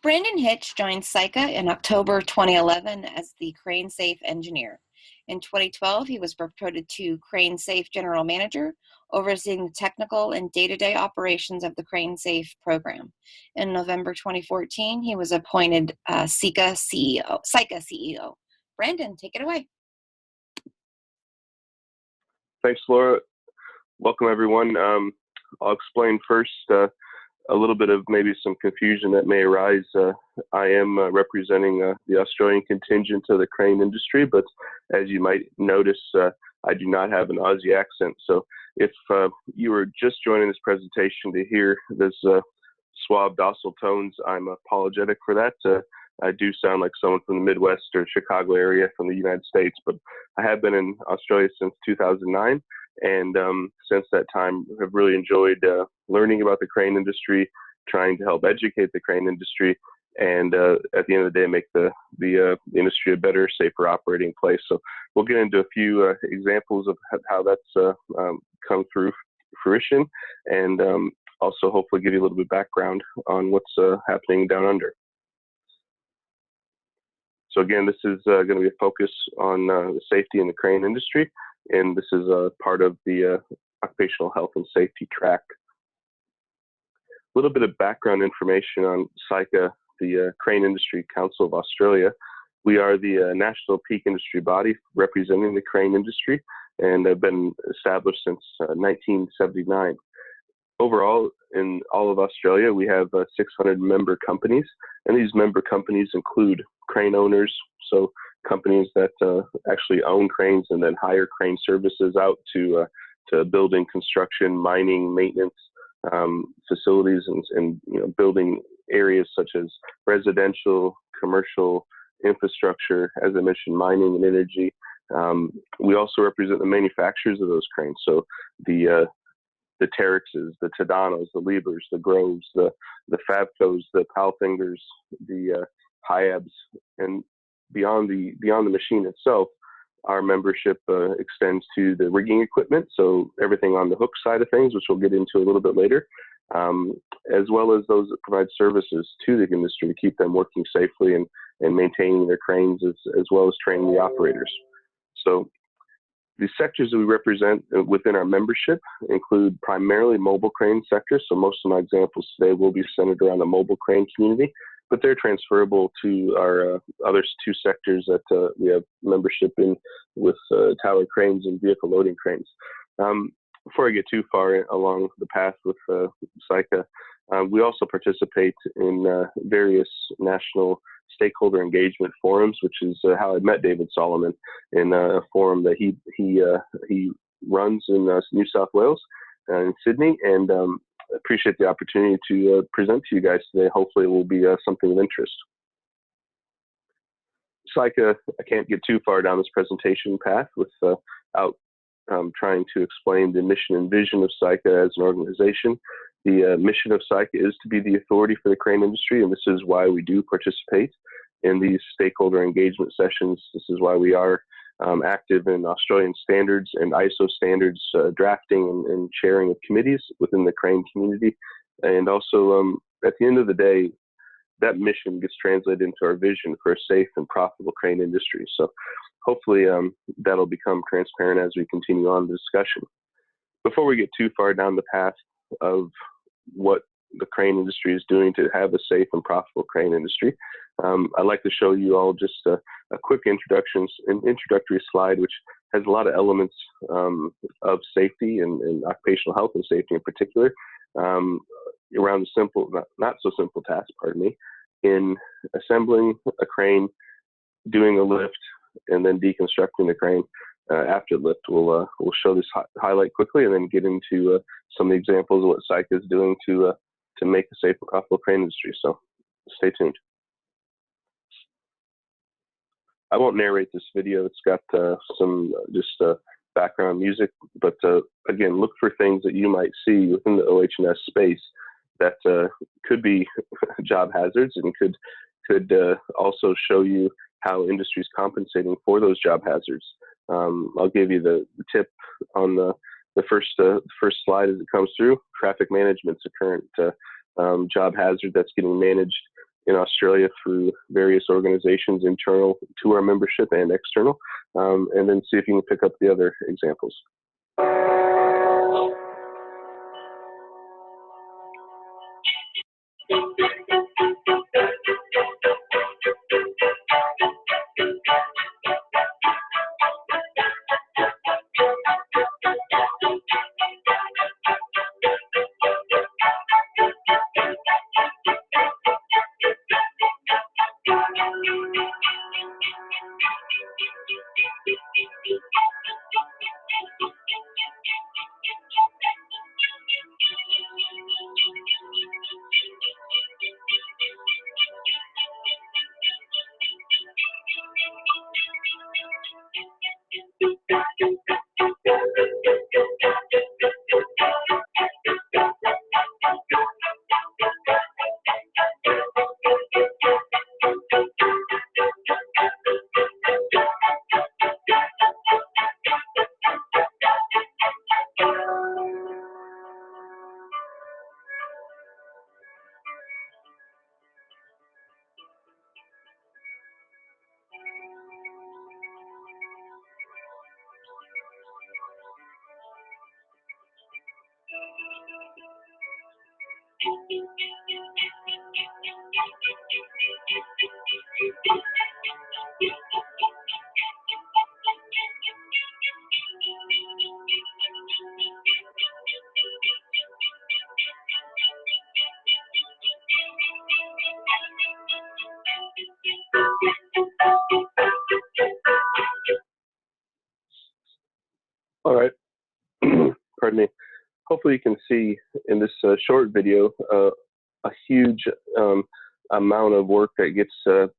Brandon Hitch joined SICA in October 2011 as the Crane Safe engineer. In 2012, he was promoted to Crane Safe general manager, overseeing the technical and day-to-day operations of the Crane Safe program. In November 2014, he was appointed SICA CEO. Brandon, take it away. Thanks, Laura. Welcome, everyone. I'll explain first a little bit of maybe some confusion that may arise. I am representing the Australian contingent of the crane industry, but as you might notice, I do not have an Aussie accent. So if you were just joining this presentation to hear this suave, docile tones, I'm apologetic for that. I do sound like someone from the Midwest or Chicago area from the United States, but I have been in Australia since 2009. And since that time, have really enjoyed learning about the crane industry, trying to help educate the crane industry, and at the end of the day, make the industry a better, safer operating place. So we'll get into a few examples of how that's come through fruition, and also hopefully give you a little bit of background on what's happening down under. So again, this is going to be a focus on the safety in the crane industry, and this is part of the occupational health and safety track. A little bit of background information on SICA, the Crane Industry Council of Australia. We are the national peak industry body representing the crane industry, and have been established since 1979. Overall, in all of Australia, we have 600 member companies, and these member companies include crane owners, so companies that actually own cranes and then hire crane services out to building, construction, mining, maintenance facilities, and building areas such as residential, commercial, infrastructure, as I mentioned, mining and energy. We also represent the manufacturers of those cranes, so the Terexes, the Tadanos, the Liebers, the Groves, the Fabcos, the Palfingers, the Hiabs, and beyond the machine itself, our membership extends to the rigging equipment, so everything on the hook side of things, which we'll get into a little bit later, as well as those that provide services to the industry to keep them working safely and maintaining their cranes, as well as training the operators. So the sectors that we represent within our membership include primarily mobile crane sectors. So most of my examples today will be centered around the mobile crane community, but they're transferable to our other two sectors that we have membership in with tower cranes and vehicle loading cranes. Before I get too far along the path with SICA, we also participate in various national stakeholder engagement forums, which is how I met David Solomon in a forum that he runs in New South Wales, in Sydney, and appreciate the opportunity to present to you guys today. Hopefully it will be something of interest. SICA, I can't get too far down this presentation path without trying to explain the mission and vision of SICA as an organization. The mission of SICA is to be the authority for the crane industry, and this is why we do participate in these stakeholder engagement sessions. This is why we are active in Australian standards and ISO standards, drafting and chairing of committees within the crane community. And also, at the end of the day, that mission gets translated into our vision for a safe and profitable crane industry. So hopefully that'll become transparent as we continue on the discussion. Before we get too far down the path of what the crane industry is doing to have a safe and profitable crane industry, I'd like to show you all just a quick an introductory slide, which has a lot of elements of safety and occupational health and safety in particular, around the simple, not so simple task, pardon me, in assembling a crane, doing a lift, and then deconstructing the crane after the lift. We'll show this highlight quickly and then get into some of the examples of what SICA is doing to make a safe and profitable crane industry. So stay tuned. I won't narrate this video. It's got some background music, but again, look for things that you might see within the OH&S space that could be job hazards and could also show you how industry is compensating for those job hazards. I'll give you the tip on the first slide as it comes through. Traffic management's a current job hazard that's getting managed in Australia through various organizations, internal to our membership and external, and then see if you can pick up the other examples. All right, pardon me. Hopefully you can see in this short video a huge amount of work that gets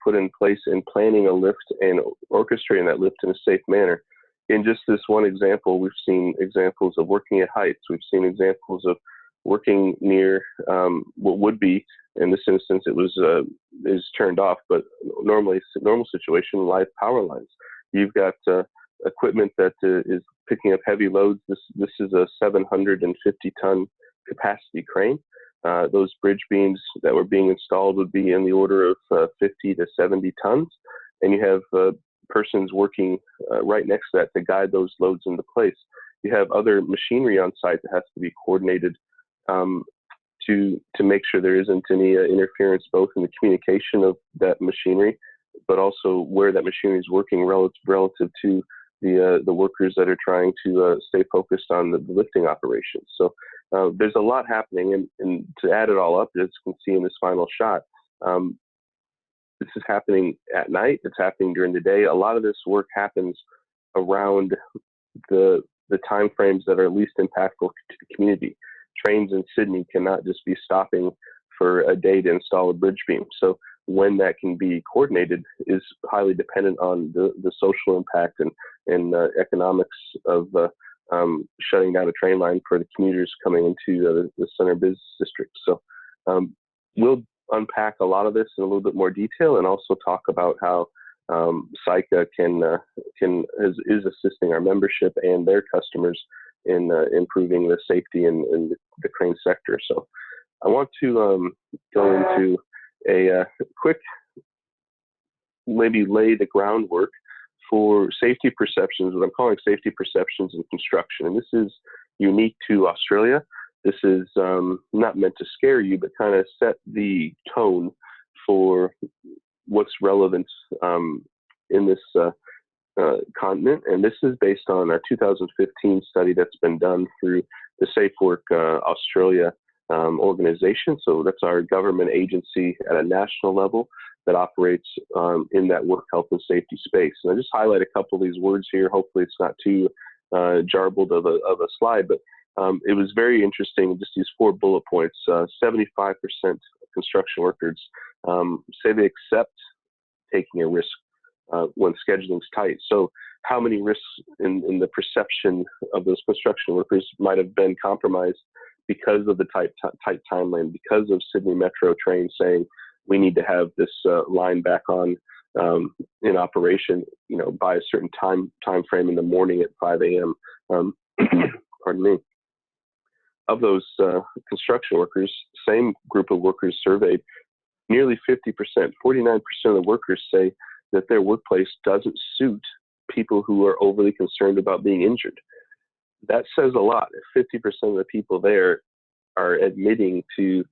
put in place in planning a lift and orchestrating that lift in a safe manner. In just this one example, we've seen examples of working at heights. We've seen examples of working near what would be, in this instance, it was is turned off, but normally, normal situation, live power lines. You've got equipment that is picking up heavy loads. This is a 750-ton capacity crane. Those bridge beams that were being installed would be in the order of 50 to 70 tons, and you have persons working right next to that to guide those loads into place. You have other machinery on site that has to be coordinated to make sure there isn't any interference, both in the communication of that machinery, but also where that machinery is working relative to the workers that are trying to stay focused on the lifting operations. So there's a lot happening, and to add it all up, as you can see in this final shot, this is happening at night, it's happening during the day. A lot of this work happens around the time frames that are least impactful to the community. Trains in Sydney cannot just be stopping for a day to install a bridge beam. So when that can be coordinated is highly dependent on the social impact and economics of shutting down a train line for the commuters coming into the center business district. So we'll unpack a lot of this in a little bit more detail, and also talk about how SICA is assisting our membership and their customers in improving the safety in the crane sector. So I want to go into a quick, maybe lay the groundwork for safety perceptions, what I'm calling safety perceptions in construction. And this is unique to Australia. This is not meant to scare you, but kind of set the tone for what's relevant in this continent. And this is based on our 2015 study that's been done through the Safe Work Australia organization. So that's our government agency at a national level that operates in that work health and safety space. And I just highlight a couple of these words here. Hopefully it's not too jarbled of a slide, but it was very interesting, just these 4 bullet points. 75% of construction workers say they accept taking a risk when scheduling is tight. So how many risks in the perception of those construction workers might have been compromised because of the tight timeline, because of Sydney Metro train saying we need to have this line back on in operation, by a certain time frame in the morning at 5 a.m. Pardon me. Of those construction workers, same group of workers surveyed, nearly 50%, 49% of the workers say that their workplace doesn't suit people who are overly concerned about being injured. That says a lot. If 50% of the people there are admitting to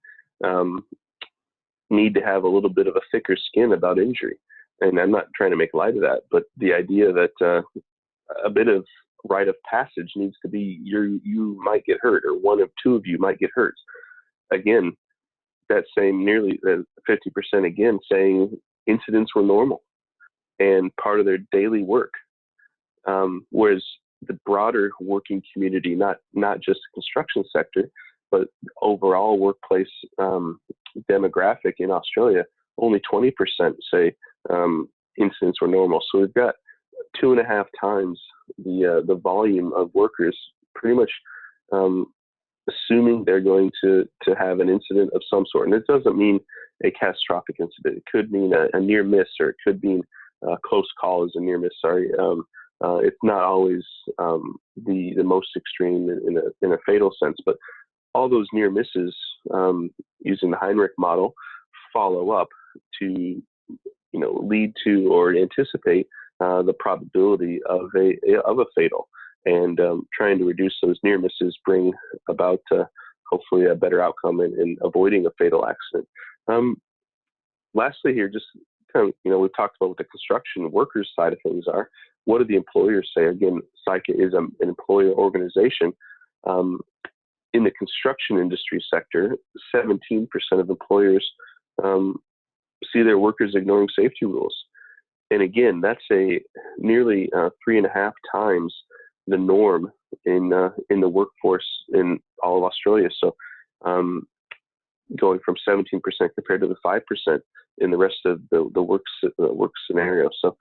need to have a little bit of a thicker skin about injury. And I'm not trying to make light of that, but the idea that a bit of rite of passage needs to be you might get hurt, or one of two of you might get hurt. Again, that same nearly 50% again saying incidents were normal and part of their daily work. Whereas the broader working community, not just the construction sector, but overall workplace demographic in Australia, only 20% say incidents were normal. So we've got 2.5 times the volume of workers pretty much assuming they're going to have an incident of some sort. And it doesn't mean a catastrophic incident. It could mean a near miss, or it could mean a close call as a near miss. Sorry. It's not always the most extreme in a fatal sense, but all those near misses using the Heinrich model follow up to lead to or anticipate the probability of a fatal, and trying to reduce those near misses bring about hopefully a better outcome in avoiding a fatal accident. Lastly, here, just kind of, we've talked about what the construction workers side of things are. What do the employers say? Again, SICA is an employer organization. In the construction industry sector, 17% of employers see their workers ignoring safety rules. And again, that's nearly 3.5 times the norm in the workforce in all of Australia. So going from 17% compared to the 5% in the rest of the work scenario. So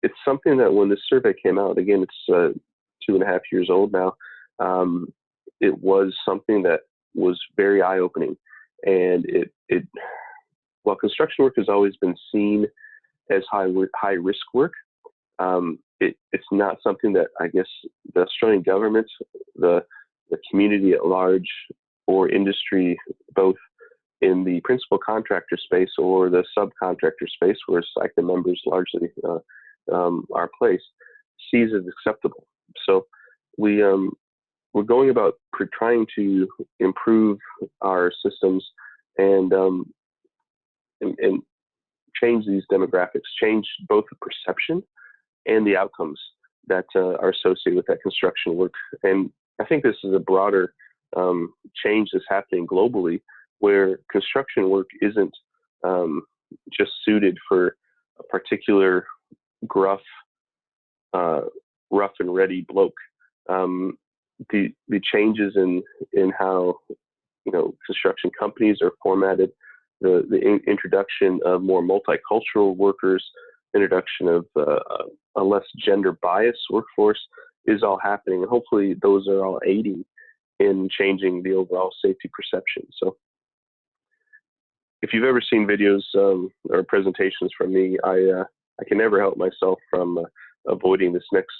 it's something that when this survey came out, again, it's 2.5 years old now, it was something that was very eye-opening. And while construction work has always been seen as high risk work, it's not something that I guess the Australian government, the community at large, or industry, both in the principal contractor space or the subcontractor space, where SICA members largely are placed, sees as acceptable. So we're going about trying to improve our systems and change these demographics, change both the perception and the outcomes that are associated with that construction work. And I think this is a broader change that's happening globally, where construction work isn't just suited for a particular rough and ready bloke. The changes in how construction companies are formatted, the introduction of more multicultural workers, introduction of a less gender biased workforce is all happening, and hopefully those are all aiding in changing the overall safety perception. So if you've ever seen videos or presentations from me, I can never help myself from avoiding this next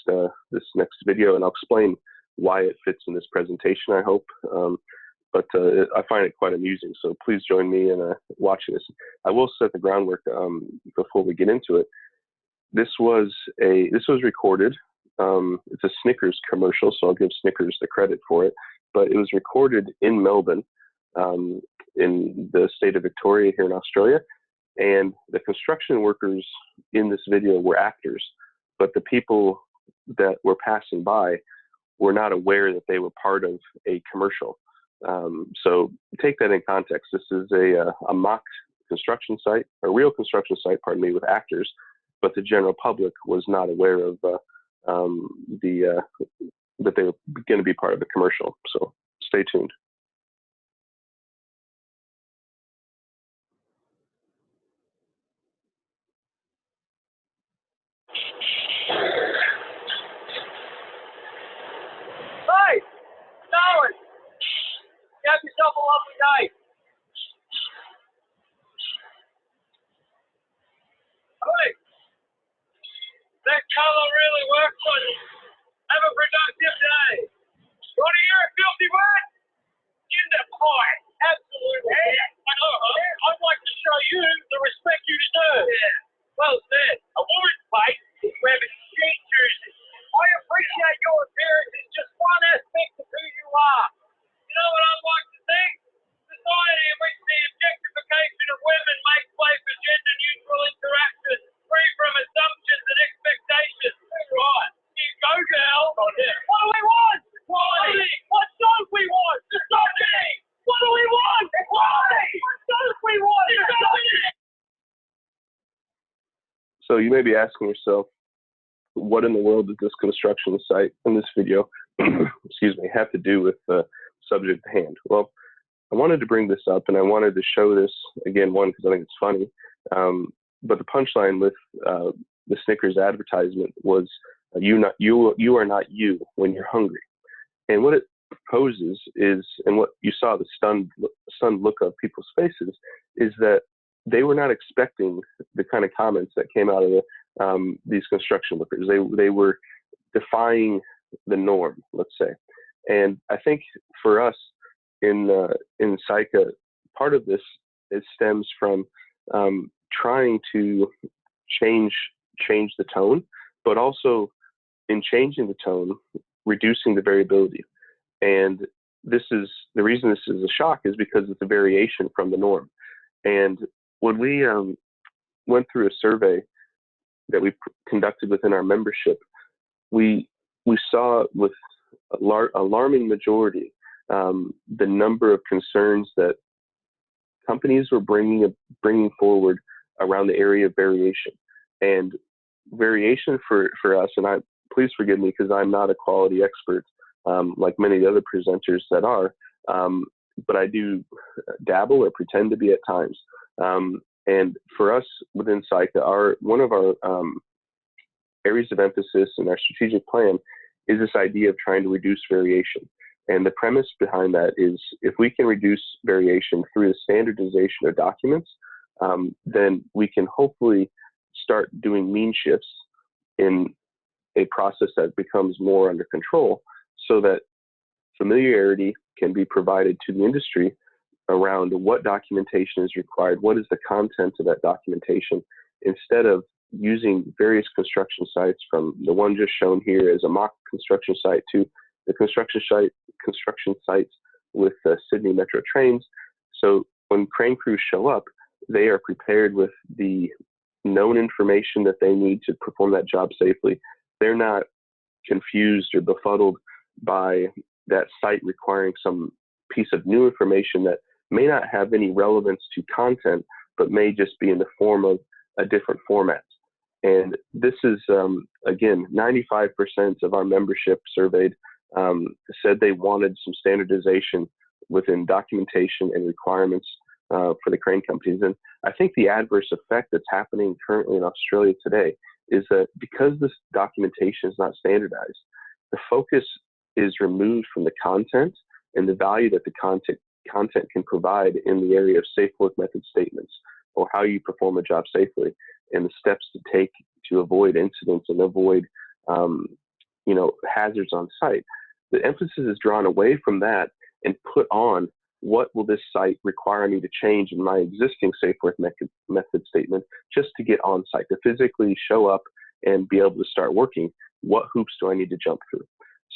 video, and I'll explain why it fits in this presentation, I hope. But I find it quite amusing, so please join me in watching this. I will set the groundwork before we get into it. This was recorded. It's a Snickers commercial, so I'll give Snickers the credit for it. But it was recorded in Melbourne, in the state of Victoria here in Australia. And the construction workers in this video were actors, but the people that were passing by were not aware that they were part of a commercial. So take that in context. This is a mock construction site, a real construction site, pardon me, with actors, but the general public was not aware of that they were going to be part of the commercial. So stay tuned. Hey, Darwin, have yourself a lovely day. Hey, that colour really works on you. Have a productive day. You want to hear a filthy word? In the pie. Absolutely. Yeah, I know, huh? I'm like So you may be asking yourself, what in the world does this construction site in this video, excuse me, have to do with the subject at hand? Well, I wanted to bring this up, and I wanted to show this again, one, because I think it's funny. But the punchline with the Snickers advertisement was, you are not you when you're hungry. And what it proposes is, and what you saw the stunned look of people's faces, is that they were not expecting the kind of comments that came out of these construction workers. They were defying the norm, let's say. And I think for us in SICA, part of this, it stems from trying to change the tone, but also in changing the tone, reducing the variability. And this is the reason this is a shock, is because it's a variation from the norm. And when we went through a survey that we conducted within our membership, we saw with alarming majority the number of concerns that companies were bringing forward around the area of variation. And variation for us, and please forgive me because I'm not a quality expert like many of the other presenters that are, but I do dabble or pretend to be at times. And for us within SICA, one of our areas of emphasis in our strategic plan is this idea of trying to reduce variation. And the premise behind that is, if we can reduce variation through the standardization of documents, then we can hopefully start doing mean shifts in a process that becomes more under control, so that familiarity can be provided to the industry around what documentation is required, what is the content of that documentation, instead of using various construction sites, from the one just shown here as a mock construction site to the construction sites with Sydney Metro trains. So when crane crews show up, they are prepared with the known information that they need to perform that job safely. They're not confused or befuddled by that site requiring some piece of new information that may not have any relevance to content, but may just be in the form of a different format. And this is, again, 95% of our membership surveyed said they wanted some standardization within documentation and requirements for the crane companies. And I think the adverse effect that's happening currently in Australia today is that because this documentation is not standardized, the focus is removed from the content and the value that the content can provide in the area of safe work method statements, or how you perform a job safely, and the steps to take to avoid incidents and avoid hazards on site. The emphasis is drawn away from that and put on, what will this site require me to change in my existing safe work method statement just to get on site, to physically show up and be able to start working? What hoops do I need to jump through?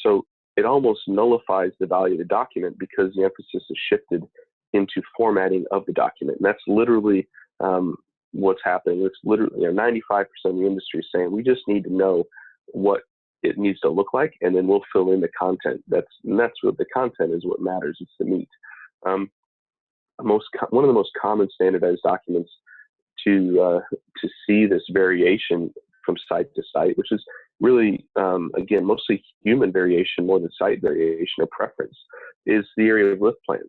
So it almost nullifies the value of the document, because the emphasis is shifted into formatting of the document. And that's literally what's happening. It's literally 95% of the industry is saying, we just need to know what it needs to look like, and then we'll fill in the content. That's what the content is, what matters. It's the meat. One of the most common standardized documents to see this variation from site to site, which is really, again, mostly human variation more than site variation or preference, is the area of lift plans.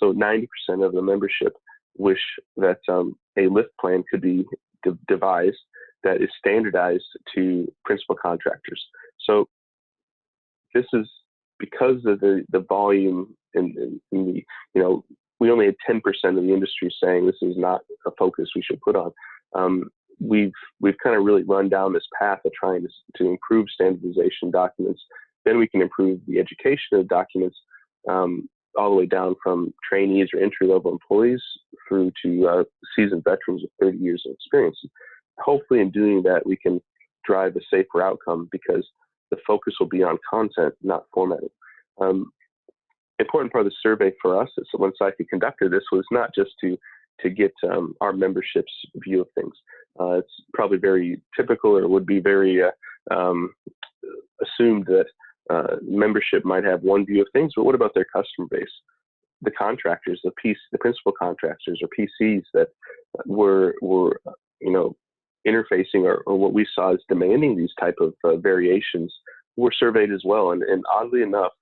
So 90% of the membership wish that a lift plan could be devised that is standardized to principal contractors. So this is because of the volume and the, we only had 10% of the industry saying this is not a focus we should put on. We've kind of really run down this path of trying to improve standardization documents. Then we can improve the education of documents, all the way down from trainees or entry-level employees through to seasoned veterans with 30 years of experience. Hopefully in doing that, we can drive a safer outcome, because the focus will be on content, not formatting. Important part of the survey for us is, when SICA conducted this, was not just to get our membership's view of things. It's probably very typical, or would be very assumed that membership might have one view of things, but what about their customer base? The contractors, the principal contractors or PCs that were interfacing or what we saw as demanding these type of variations were surveyed as well. And oddly enough,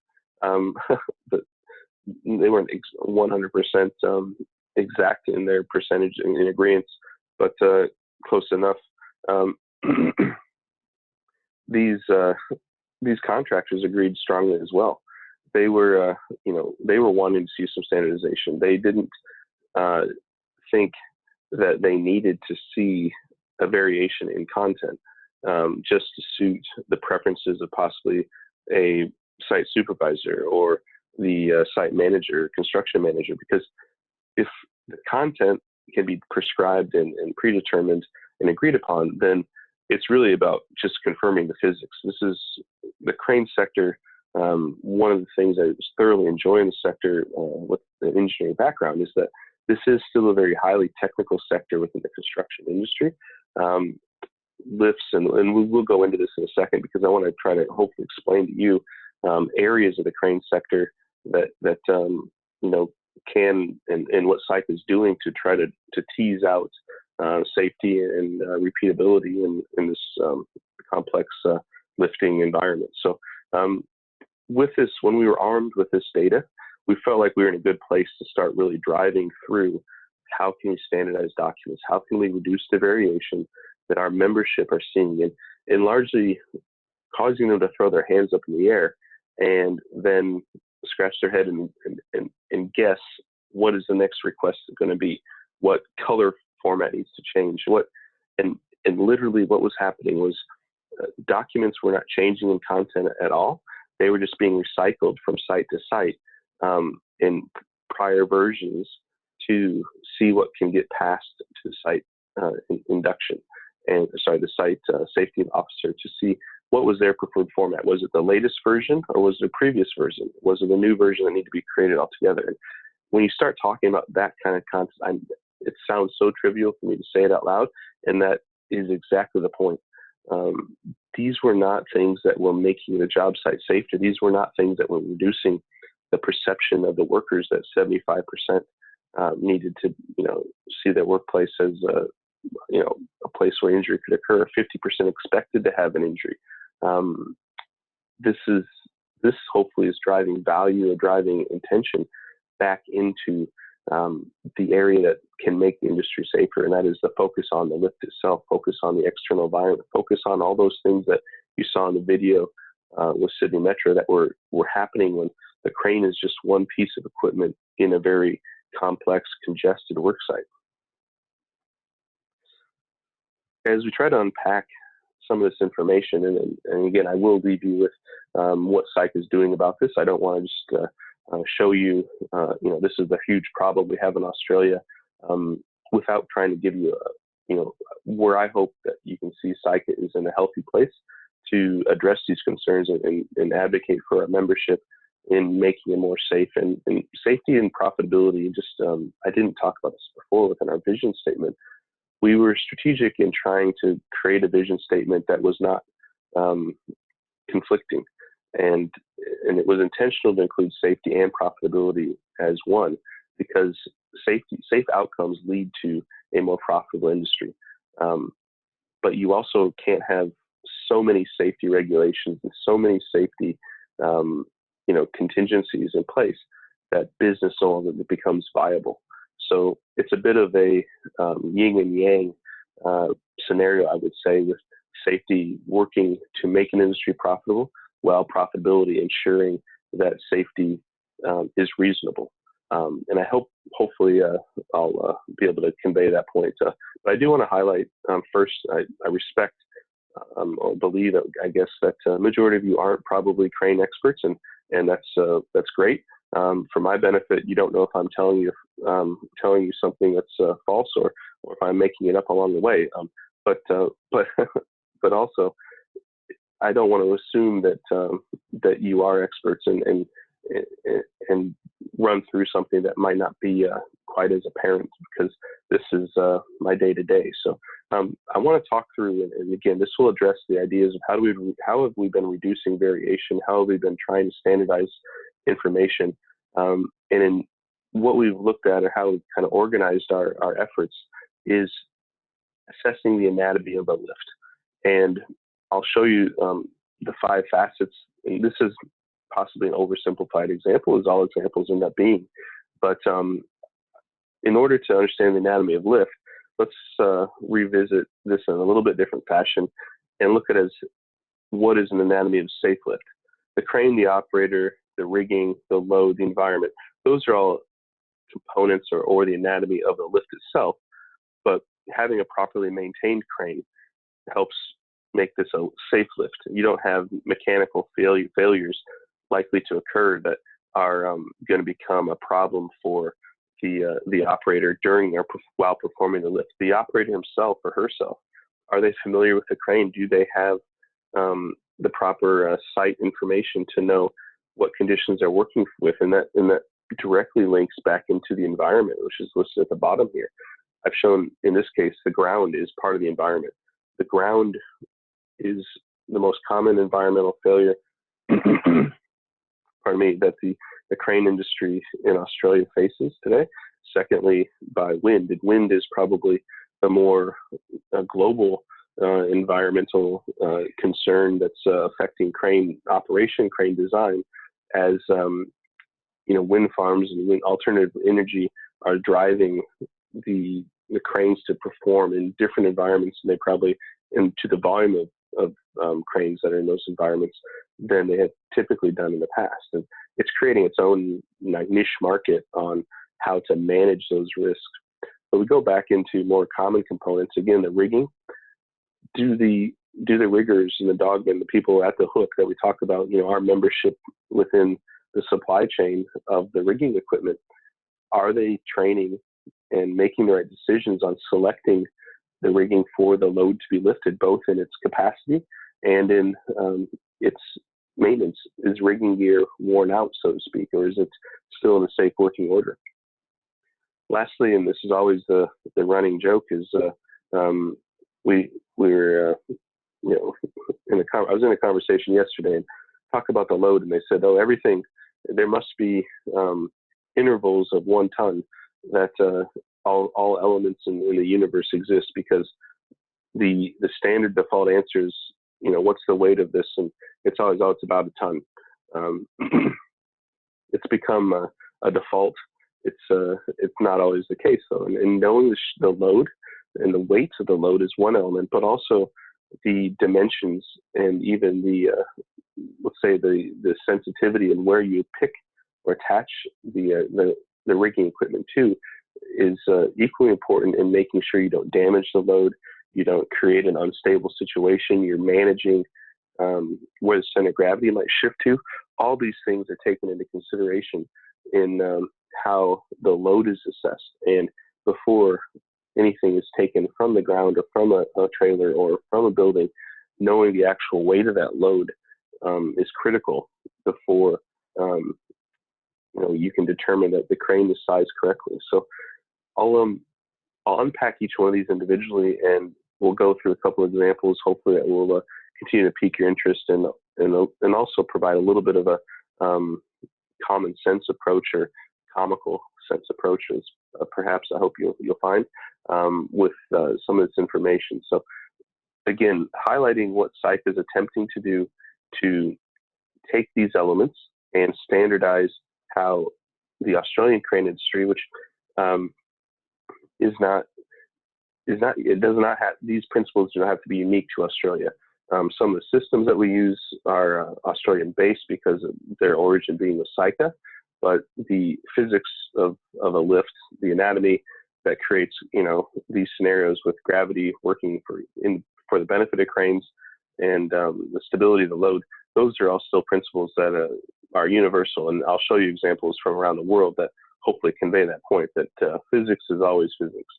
they weren't 100% exact in their percentage in agreement, but close enough. These contractors agreed strongly as well. They were, they were wanting to see some standardization. They didn't think that they needed to see a variation in content just to suit the preferences of possibly a site supervisor or the site manager, construction manager, because if the content can be prescribed and predetermined and agreed upon, then it's really about just confirming the physics. This is the crane sector. One of the things I was thoroughly enjoying the sector with the engineering background is that this is still a very highly technical sector within the construction industry. Lifts, and we'll go into this in a second because I want to try to hopefully explain to you areas of the crane sector that can and what Psych is doing to try to tease out safety and repeatability in this complex lifting environment. So with this, when we were armed with this data, we felt like we were in a good place to start really driving through how can we standardize documents, how can we reduce the variation that our membership are seeing, and largely causing them to throw their hands up in the air and then scratch their head and guess what is the next request going to be, what color format needs to change, and literally what was happening was documents were not changing in content at all. They were just being recycled from site to site in prior versions to see what can get passed to the site induction. The site safety officer to see what was their preferred format. Was it the latest version or was it a previous version? Was it a new version that needed to be created altogether? And when you start talking about that kind of content, it sounds so trivial for me to say it out loud, and that is exactly the point. These were not things that were making the job site safer. These were not things that were reducing the perception of the workers that 75% needed to, see their workplace as a place where injury could occur. 50% expected to have an injury. This hopefully is driving value or driving intention back into the area that can make the industry safer, and that is the focus on the lift itself, focus on the external environment, focus on all those things that you saw in the video with Sydney Metro that were happening when the crane is just one piece of equipment in a very complex, congested work site. As we try to unpack some of this information, and again, I will leave you with what Psych is doing about this. I don't want to just show you, this is the huge problem we have in Australia, without trying to give you, where I hope that you can see Psych is in a healthy place to address these concerns and advocate for our membership in making it more safe and safety and profitability. Just I didn't talk about this before within our vision statement. We were strategic in trying to create a vision statement that was not conflicting, and it was intentional to include safety and profitability as one, because safe outcomes lead to a more profitable industry. But you also can't have so many safety regulations and so many safety contingencies in place that business no longer becomes viable. So it's a bit of a yin and yang scenario, I would say, with safety working to make an industry profitable, while profitability ensuring that safety is reasonable. And I hopefully I'll be able to convey that point. But I do want to highlight first, I respect or believe, I guess, that majority of you aren't probably crane experts, and that's great. For my benefit, you don't know if I'm telling you something that's false or if I'm making it up along the way. But also, I don't want to assume that you are experts and run through something that might not be quite as apparent, because this is my day to day. So I want to talk through, and again, this will address the ideas of how have we been reducing variation, how have we been trying to standardize information, and in what we've looked at or how we've kind of organized our efforts is assessing the anatomy of a lift. And I'll show you the 5 facets. And this is possibly an oversimplified example, as all examples end up being. But in order to understand the anatomy of lift, let's revisit this in a little bit different fashion and look at it as what is an anatomy of safe lift. The crane, the operator, the rigging, the load, the environment, those are all components or the anatomy of the lift itself. But having a properly maintained crane helps make this a safe lift. You don't have mechanical failures likely to occur that are going to become a problem for the operator during or while performing the lift. The operator himself or herself, are they familiar with the crane? Do they have the proper site information to know what conditions they're working with? And that directly links back into the environment, which is listed at the bottom here. I've shown in this case the ground is part of the environment. The ground is the most common environmental failure pardon me, that the crane industry in Australia faces today. Secondly, by wind. And wind is probably the more global environmental concern that's affecting crane operation, crane design, as wind farms and alternative energy are driving the cranes to perform in different environments, and they probably into the volume of cranes that are in those environments than they have typically done in the past. And it's creating its own niche market on how to manage those risks. But we go back into more common components. Again, the rigging. Do the riggers and the dogmen, the people at the hook that we talk about, our membership within the supply chain of the rigging equipment, are they training and making the right decisions on selecting the rigging for the load to be lifted, both in its capacity and in its maintenance? Is rigging gear worn out, so to speak, or is it still in a safe working order? Lastly, and this is always the running joke, is we were I was in a conversation yesterday and talked about the load, and they said, oh, everything, there must be intervals of 1 ton that all elements in the universe exist, because the standard default answer is, what's the weight of this? And it's always, oh, it's about 1 ton. It's become a default. It's not always the case, though. And knowing the load and the weights of the load is one element, but also the dimensions and even the let's say the sensitivity and where you pick or attach the rigging equipment to is equally important in making sure you don't damage the load, you don't create an unstable situation, you're managing where the center of gravity might shift to. All these things are taken into consideration in how the load is assessed. And before anything is taken from the ground or from a trailer or from a building, knowing the actual weight of that load is critical before you can determine that the crane is sized correctly. So I'll unpack each one of these individually, and we'll go through a couple of examples, hopefully that will continue to pique your interest and also provide a little bit of a common sense approach or comical sense approaches, perhaps I hope you'll find with some of this information. So again, highlighting what Psych is attempting to do to take these elements and standardize how the Australian crane industry, which it does not have, these principles do not have to be unique to Australia. Some of the systems that we use are Australian based because of their origin being with Psycha, but the physics of a lift, the anatomy that creates these scenarios with gravity working for the benefit of cranes and the stability of the load, those are all still principles that are universal. And I'll show you examples from around the world that hopefully convey that point, that physics is always physics.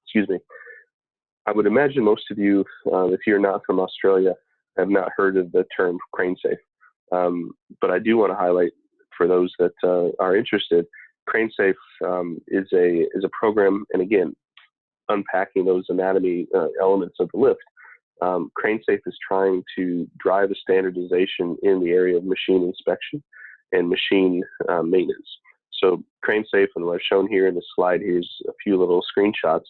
Excuse me. I would imagine most of you, if you're not from Australia, have not heard of the term crane safe. But I do want to highlight for those that are interested, crane safe is a program, and again, unpacking those anatomy elements of the lift. Crane safe is trying to drive a standardization in the area of machine inspection and machine maintenance. So CraneSafe, and what I've shown here in the slide, here's a few little screenshots.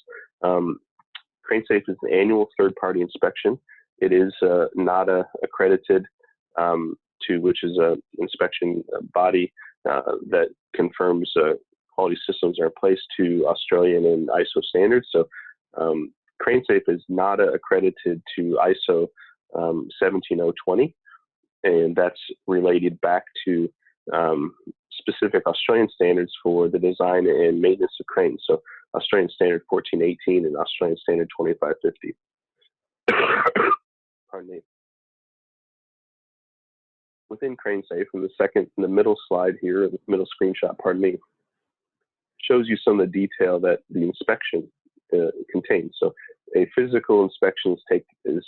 CraneSafe is an annual third-party inspection. It is NADA accredited, which is an inspection body that confirms quality systems are in place to Australian and ISO standards. So CraneSafe is NADA accredited to ISO 17020, and that's related back to specific Australian standards for the design and maintenance of cranes. So Australian standard 1418 and Australian standard 2550. Pardon me. Within CraneSafe, in the middle slide here, the middle screenshot, pardon me, shows you some of the detail that the inspection contains. So a physical inspection is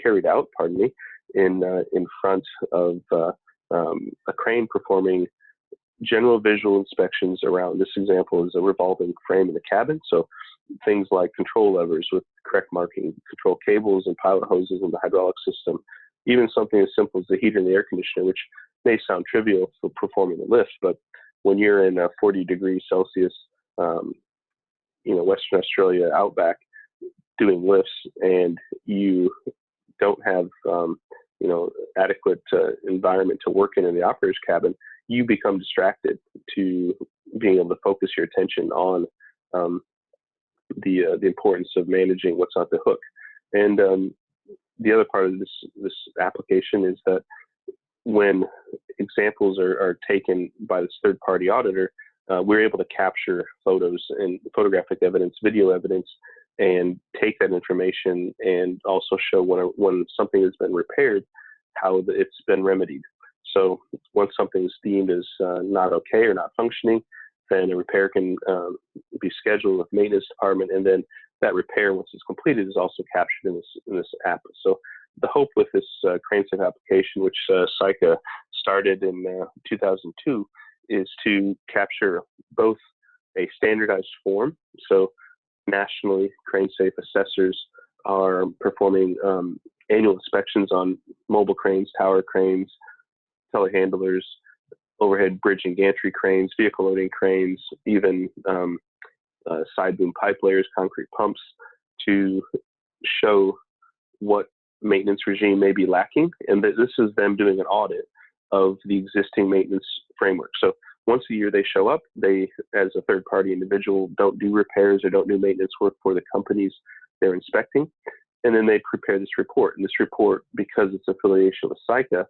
carried out, pardon me, in front of a crane performing general visual inspections around. This example is a revolving frame in the cabin. So things like control levers with correct marking, control cables and pilot hoses in the hydraulic system, even something as simple as the heater and the air conditioner, which may sound trivial for performing a lift, but when you're in 40 degrees Celsius, Western Australia outback doing lifts, and you don't have, adequate environment to work in the operator's cabin, you become distracted to being able to focus your attention on the importance of managing what's on the hook. And the other part of this application is that when examples are taken by this third-party auditor, we're able to capture photos and photographic evidence, video evidence, and take that information and also show when something has been repaired, how it's been remedied. So once something is deemed as not okay or not functioning, then a repair can be scheduled with maintenance department, and then that repair, once it's completed, is also captured in this app. So the hope with this CraneSafe application, which SICA started in 2002, is to capture both a standardized form. So nationally, CraneSafe assessors are performing annual inspections on mobile cranes, tower cranes, telehandlers, overhead bridge and gantry cranes, vehicle loading cranes, even side boom pipe layers, concrete pumps, to show what maintenance regime may be lacking. And this is them doing an audit of the existing maintenance framework. So once a year they show up, they, as a third-party individual, don't do repairs or don't do maintenance work for the companies they're inspecting. And then they prepare this report. And this report, because it's affiliation with SICA,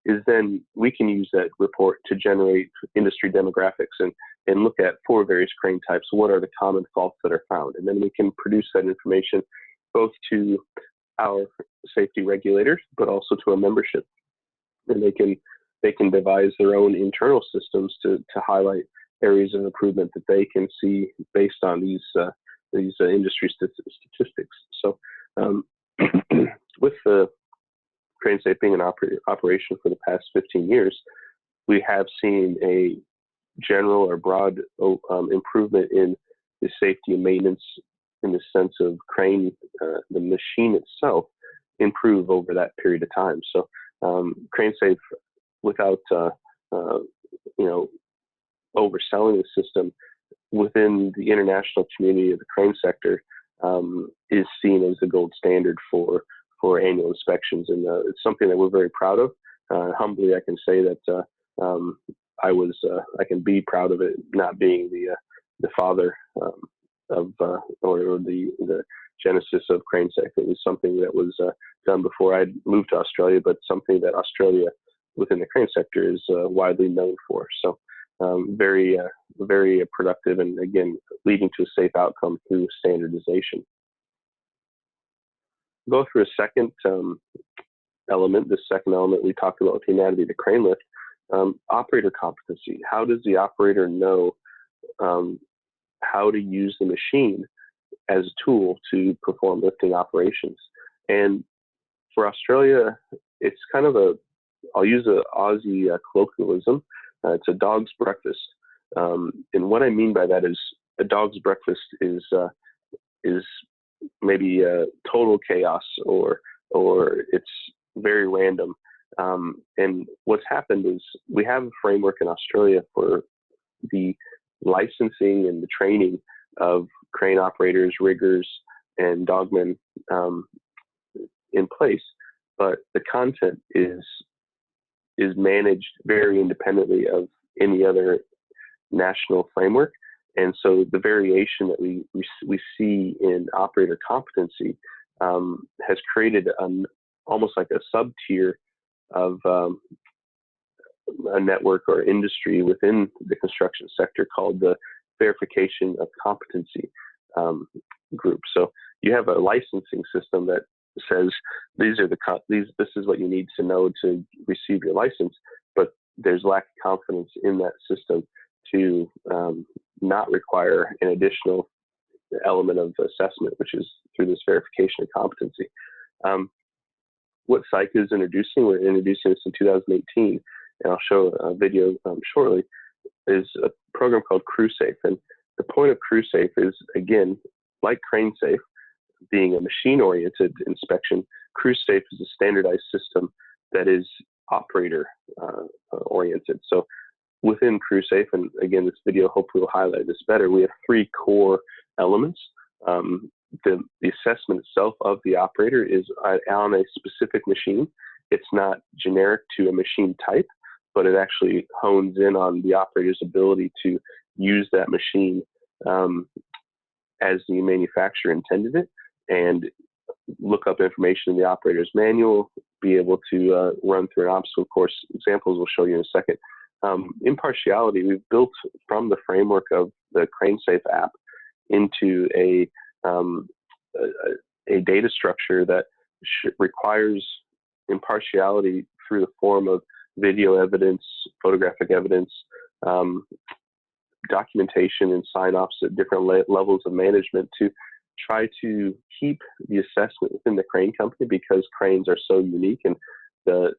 is then we can use that report to generate industry demographics and look at, for various crane types, what are the common faults that are found. And then we can produce that information both to our safety regulators, but also to our membership. And they can devise their own internal systems to highlight areas of improvement that they can see based on these industry statistics. So with the CraneSafe being in operation for the past 15 years, we have seen a general or broad improvement in the safety and maintenance, in the sense of crane, the machine itself, improve over that period of time. So CraneSafe, without overselling the system, within the international community of the crane sector, is seen as the gold standard for annual inspections, and it's something that we're very proud of. Humbly, I can say that I can be proud of it, not being the father of or the genesis of CraneSafe. It was something that was done before I moved to Australia, but something that Australia, within the crane sector, is widely known for. So very productive, and again, leading to a safe outcome through standardization. Go through a second element. The second element we talked about with the anatomy of the crane lift, operator competency. How does the operator know how to use the machine as a tool to perform lifting operations? And for Australia, it's kind of I'll use an Aussie colloquialism. It's a dog's breakfast. And what I mean by that is a dog's breakfast is maybe total chaos, or it's very random. And what's happened is we have a framework in Australia for the licensing and the training of crane operators, riggers, and dogmen in place, but the content is managed very independently of any other national framework. And so the variation that we see in operator competency has created almost like a sub-tier of a network or industry within the construction sector called the verification of competency group. So you have a licensing system that says this is what you need to know to receive your license, but there's lack of confidence in that system to not require an additional element of assessment, which is through this verification of competency. What CICA is introducing, we're introducing this in 2018, and I'll show a video shortly, is a program called CrewSafe. And the point of CrewSafe is, again, like CraneSafe, being a machine-oriented inspection, CrewSafe is a standardized system that is operator-oriented. So within CrewSafe, and again, this video hopefully will highlight this better, we have three core elements. The assessment itself of the operator is on a specific machine. It's not generic to a machine type, but it actually hones in on the operator's ability to use that machine as the manufacturer intended it, and look up information in the operator's manual, be able to run through an obstacle course. Examples we'll show you in a second. Impartiality, we've built from the framework of the CraneSafe app into a data structure that requires impartiality through the form of video evidence, photographic evidence, documentation, and sign-offs at different levels of management to try to keep the assessment within the crane company, because cranes are so unique, and the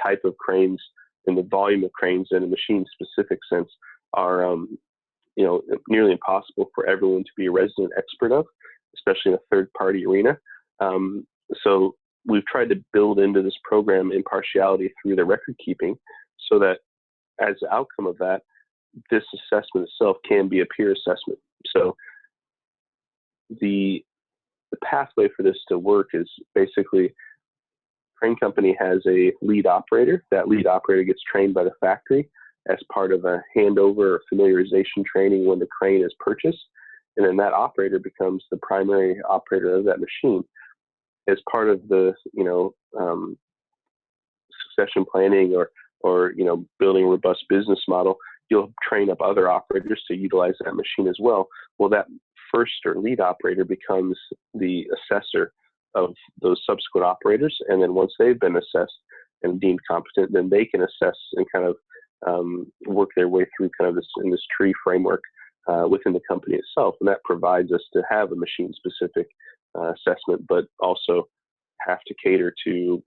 type of cranes and the volume of cranes in a machine-specific sense are nearly impossible for everyone to be a resident expert of, especially in a third-party arena. So we've tried to build into this program impartiality through the record keeping, so that as the outcome of that, this assessment itself can be a peer assessment. So the pathway for this to work is basically, crane company has a lead operator. That lead operator gets trained by the factory as part of a handover or familiarization training when the crane is purchased. And then that operator becomes the primary operator of that machine. As part of the, succession planning or building a robust business model, you'll train up other operators to utilize that machine as well. Well, that first or lead operator becomes the assessor of those subsequent operators. And then once they've been assessed and deemed competent, then they can assess and kind of work their way through kind of this tree framework within the company itself. And that provides us to have a machine-specific assessment, but also have to cater to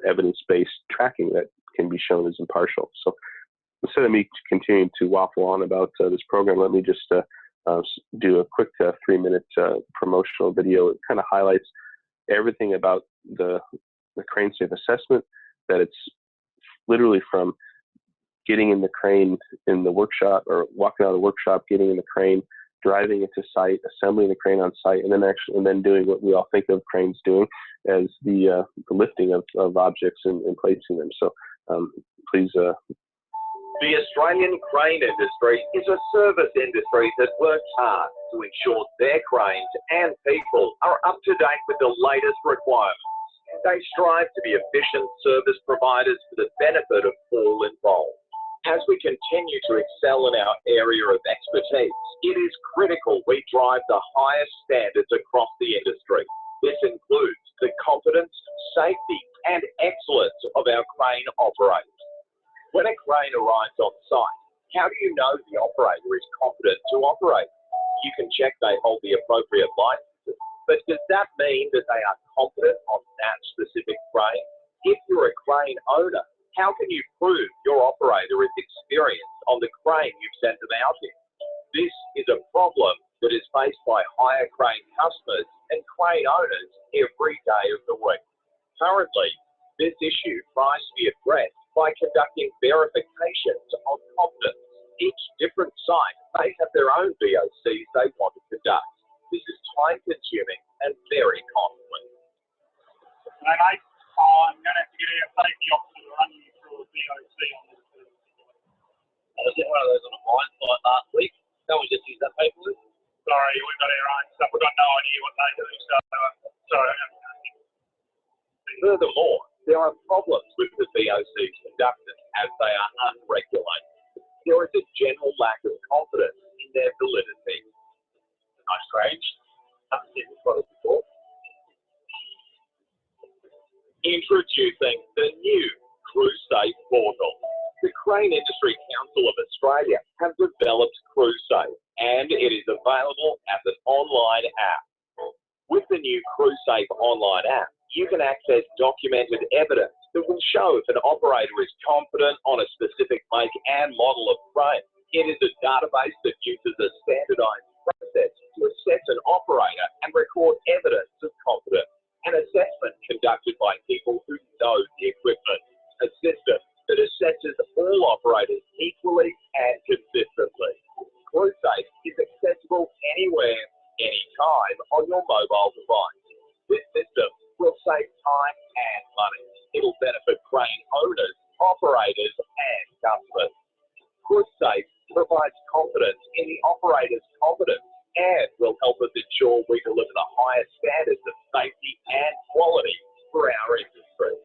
evidence-based tracking that can be shown as impartial. So instead of me continuing to waffle on about this program, let me just do a quick 3-minute promotional video. It kind of highlights everything about the CraneSafe assessment, that it's literally from getting in the crane in the workshop, or walking out of the workshop, getting in the crane, driving it to site, assembling the crane on site, and then doing what we all think of cranes doing as the lifting of objects and placing them. So please. The Australian crane industry is a service industry that works hard to ensure their cranes and people are up to date with the latest requirements. They strive to be efficient service providers for the benefit of all involved. As we continue to excel in our area of expertise, it is critical we drive the highest standards across the industry. This includes the competence, safety, and excellence of our crane operators. When a crane arrives on site, how do you know the operator is competent to operate? You can check they hold the appropriate licenses, but does that mean that they are competent on that specific crane? If you're a crane owner, how can you prove your operator is experienced on the crane you've sent them out in? This is a problem that is faced by hire crane customers and crane owners every day of the week. Currently, this issue tries to be addressed by conducting verifications of competence. Each different site may have their own VOCs they want to conduct. This is time-consuming and very costly. Hey mate, I'm going to have to get our safety officer to run you through a VOC on this. I was at one of those on a mine site last week. Can't we just use that paperwork? Sorry, we've got our own stuff. We've got no idea what they do, so sorry. Furthermore, there are problems with the VOCs conducted as they are unregulated. There is a general lack of confidence in their validity. Nice range. Haven't seen this product before. Introducing the new CrewSafe portal. The Crane Industry Council of Australia have developed CrewSafe, and it is available as an online app. With the new CrewSafe online app, you can access documented evidence that will show if an operator is confident on a specific make and model of crane. It is a database that uses a standardized process to assess an operator and record evidence of confidence. An assessment conducted by people who know the equipment. A system that assesses all operators equally and consistently. CrewSafe is accessible anywhere, anytime on your mobile device. This system will save time and money. It'll benefit crane owners, operators, and customers. CrewSafe provides confidence in the operator's competence and will help us ensure we deliver the highest standards of safety and quality for our industry.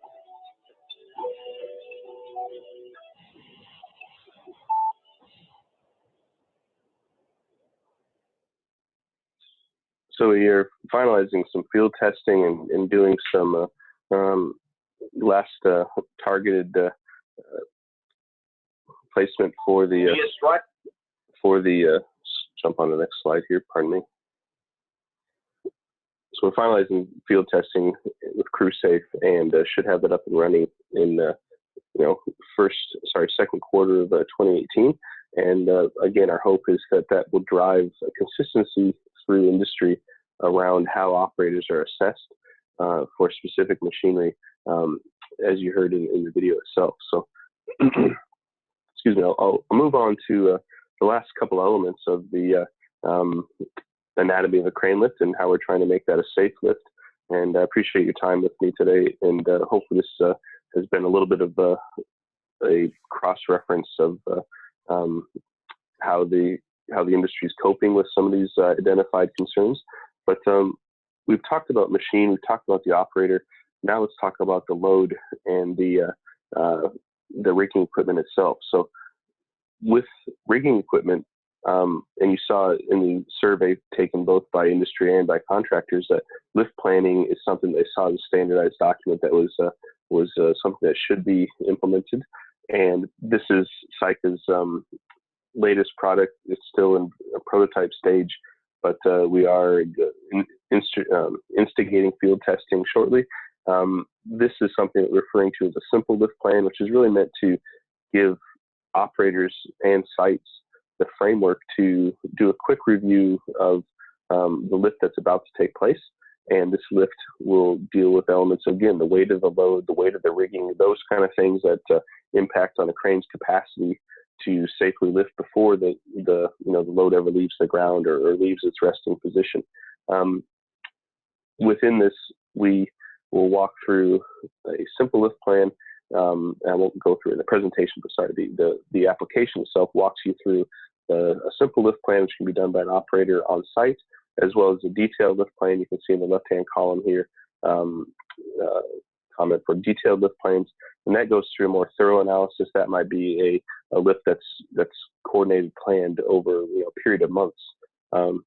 So we are finalizing some field testing and doing some last targeted placement for the jump on the next slide here. Pardon me. So we're finalizing field testing with CrewSafe and should have that up and running in second quarter of 2018. And again, our hope is that that will drive a consistency through industry around how operators are assessed for specific machinery, as you heard in the video itself. So, excuse me, I'll move on to the last couple elements of the anatomy of a crane lift and how we're trying to make that a safe lift. And I appreciate your time with me today, and hopefully this has been a little bit of a cross-reference of how the industry is coping with some of these identified concerns. But we've talked about machine, we've talked about the operator. Now let's talk about the load and the rigging equipment itself. So with rigging equipment, and you saw in the survey taken both by industry and by contractors that lift planning is something they saw as a standardized document that was something that should be implemented. And this is Syca's latest product. It's still in a prototype stage, but we are instigating field testing shortly. This is something that we're referring to as a simple lift plan, which is really meant to give operators and sites the framework to do a quick review of the lift that's about to take place. And this lift will deal with elements, again, the weight of the load, the weight of the rigging, those kind of things that impact on a crane's capacity to safely lift before the load ever leaves the ground or leaves its resting position. Within this, we will walk through a simple lift plan. I won't go through it in the presentation, but sorry, the application itself walks you through a simple lift plan, which can be done by an operator on site, as well as a detailed lift plan. You can see in the left-hand column here, comment for detailed lift plans, and that goes through a more thorough analysis. That might be a lift that's coordinated, planned over a period of months, and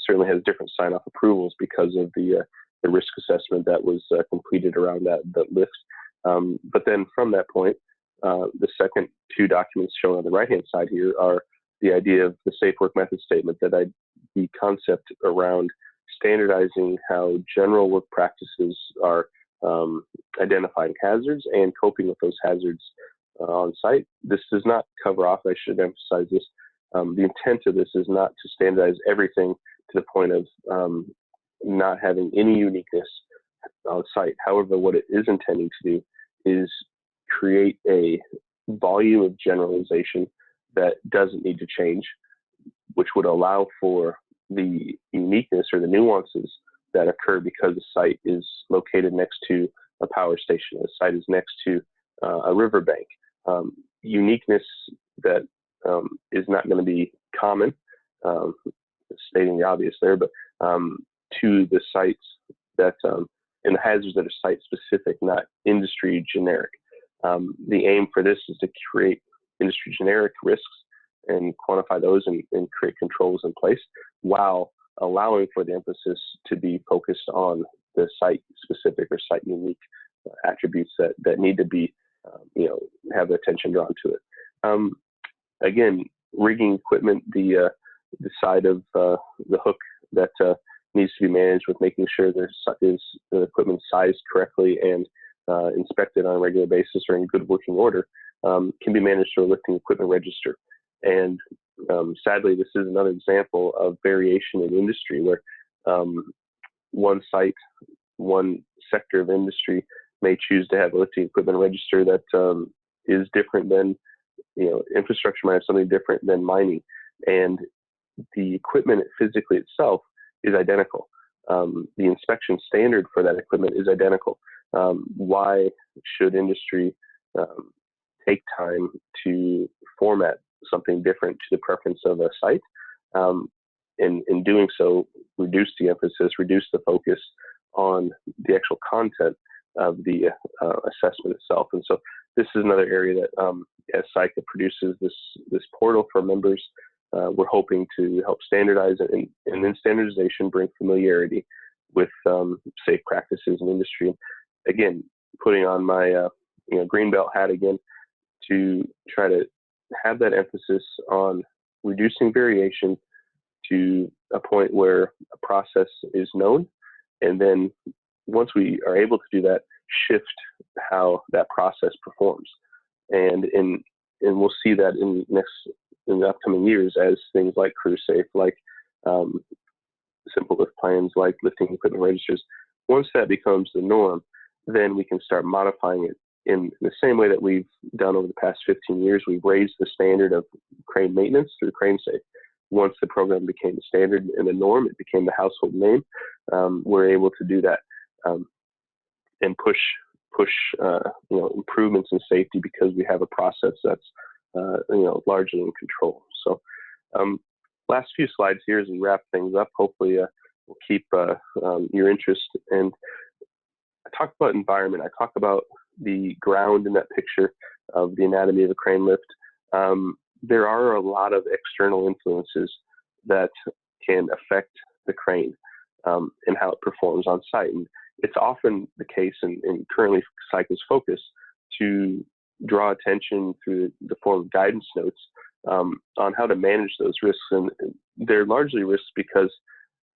certainly has different sign-off approvals because of the risk assessment that was completed around that lift. But then from that point, the second two documents shown on the right-hand side here are the idea of the safe work method statement, the concept around standardizing how general work practices are identifying hazards and coping with those hazards on site. This does not cover off, I should emphasize this, the intent of this is not to standardize everything to the point of not having any uniqueness on site. However, what it is intending to do is create a volume of generalization that doesn't need to change, which would allow for the uniqueness or the nuances that occur because the site is located next to a power station, the site is next to a riverbank. Uniqueness that is not going to be common, stating the obvious there, but to the sites that, and the hazards that are site specific, not industry generic. The aim for this is to create industry generic risks and quantify those and create controls in place while allowing for the emphasis to be focused on the site specific or site unique attributes that need to be, have attention drawn to it. Again, rigging equipment, the side of the hook that needs to be managed with making sure the equipment sized correctly and inspected on a regular basis or in good working order can be managed through a lifting equipment register. And sadly, this is another example of variation in industry where one site, one sector of industry may choose to have a lifting equipment register that is different than, infrastructure might have something different than mining. And the equipment physically itself is identical. The inspection standard for that equipment is identical. Why should industry take time to format something different to the preference of a site? In doing so, reduce the emphasis, reduce the focus on the actual content of the assessment itself. And so this is another area that as CICA produces this portal for members, we're hoping to help standardize and then standardization bring familiarity with safe practices in industry. Again, putting on my greenbelt hat again to try to have that emphasis on reducing variation to a point where a process is known, and then once we are able to do that, shift how that process performs. And we'll see that in the upcoming years as things like crew safe, like simple lift plans, like lifting equipment registers. Once that becomes the norm, then we can start modifying it in the same way that we've done over the past 15 years. We've raised the standard of crane maintenance through crane safe. Once the program became the standard and the norm, it became the household name. We're able to do that and push improvements in safety because we have a process that's largely in control. So last few slides here as we wrap things up. Hopefully we'll keep your interest. And I talk about environment. I talk about the ground in that picture of the anatomy of a crane lift. There are a lot of external influences that can affect the crane and how it performs on site. And it's often the case, and currently CICA's focus, to draw attention through the form of guidance notes on how to manage those risks. And they're largely risks because